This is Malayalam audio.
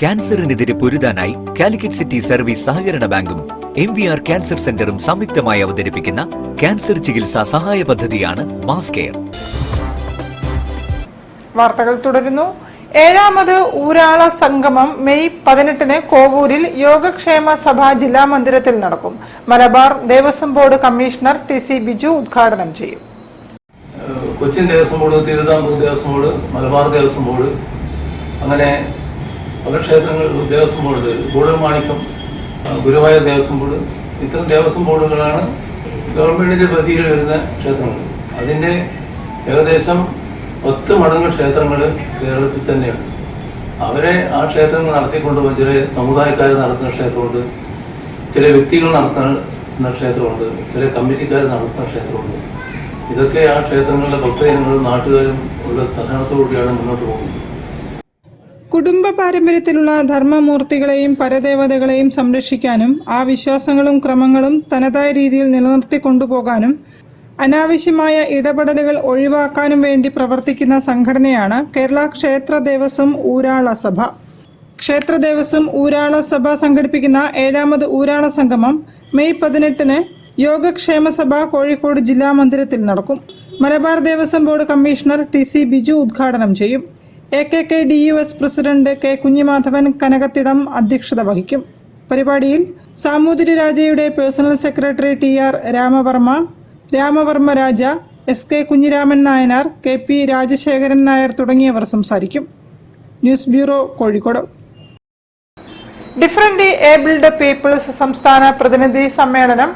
ക്യാൻസറിനെതിരെ പൊരുതാനായി കാലിക്കറ്റ് സിറ്റി സർവീസ് സഹകരണ ബാങ്കും MVR ക്യാൻസർ സെന്ററും സംയുക്തമായി അവതരിപ്പിക്കുന്ന ക്യാൻസർ ചികിത്സാ സഹായ പദ്ധതിയാണ് മാസ് കെയർ. വാർത്തകൾ തുടരുന്നു. 7ാമത് ഊരാള സംഗമം മെയ് 18-ന് കോവൂരിൽ യോഗക്ഷേമ സഭ ജില്ലാ മന്ദിരത്തിൽ നടക്കും. Malabar Devaswom board commissioner TC Biju ഉദ്ഘാടനം ചെയ്യും. Cochin Devaswom board, Thiruvithamkoor Devaswom board, Malabar Devaswom board, അങ്ങനെ പല ക്ഷേത്രങ്ങൾ ദേവസ്വം ബോർഡ്, ഗൂഢമാണിക്യം, ഗുരുവായൂർ ദേവസ്വം ബോർഡ്, ഇത്തരം ദേവസ്വം ബോർഡുകളാണ് ഗവൺമെന്റിന്റെ പരിധിയിൽ വരുന്ന ക്ഷേത്രങ്ങൾ. അതിന്റെ ഏകദേശം 10 മടങ്ങ് ക്ഷേത്രങ്ങൾ കേരളത്തിൽ തന്നെയാണ്. അവരെ ആ ക്ഷേത്രങ്ങൾ നടത്തിക്കൊണ്ടുപോകും. ചില സമുദായക്കാർ നടത്തുന്ന ക്ഷേത്രമുണ്ട്, ചില വ്യക്തികൾ നടത്തുന്ന ക്ഷേത്രമുണ്ട്, ചില കമ്മിറ്റിക്കാർ നടത്തുന്ന ക്ഷേത്രമുണ്ട്. ഇതൊക്കെ ആ ക്ഷേത്രങ്ങളിലെ ഭക്തജനങ്ങളും നാട്ടുകാരും ഉള്ള സഹകരണത്തോടുകൂടിയാണ് മുന്നോട്ട് പോകുന്നത്. കുടുംബ പാരമ്പര്യത്തിലുള്ള ധർമ്മമൂർത്തികളെയും പരദേവതകളെയും സംരക്ഷിക്കാനും ആ വിശ്വാസങ്ങളും ക്രമങ്ങളും തനതായ രീതിയിൽ നിലനിർത്തി കൊണ്ടുപോകാനും അനാവശ്യമായ ഇടപെടലുകൾ ഒഴിവാക്കാനും വേണ്ടി പ്രവർത്തിക്കുന്ന സംഘടനയാണ് കേരള ക്ഷേത്ര ദേവസ്വം ഊരാള സഭ. ക്ഷേത്ര ദേവസ്വം ഊരാള സഭ സംഘടിപ്പിക്കുന്ന 7ാമത് ഊരാള സംഗമം മെയ് 18-ന് യോഗക്ഷേമ സഭ കോഴിക്കോട് ജില്ലാ മന്ദിരത്തിൽ നടക്കും. Malabar Devaswom board commissioner TC Biju ഉദ്ഘാടനം ചെയ്യും. AKKDUS president K Kunhimadhavan Kanakathidam അധ്യക്ഷത വഹിക്കും. പരിപാടിയിൽ സാമൂതിരി രാജയുടെ personal secretary TR Ramavarma Raja, SK Kunhiraman Nayanar, KP Rajasekharan Nair തുടങ്ങിയവർ സംസാരിക്കും. News bureau, Kozhikode. Differently abled peoples സംസ്ഥാന പ്രതിനിധി സമ്മേളനം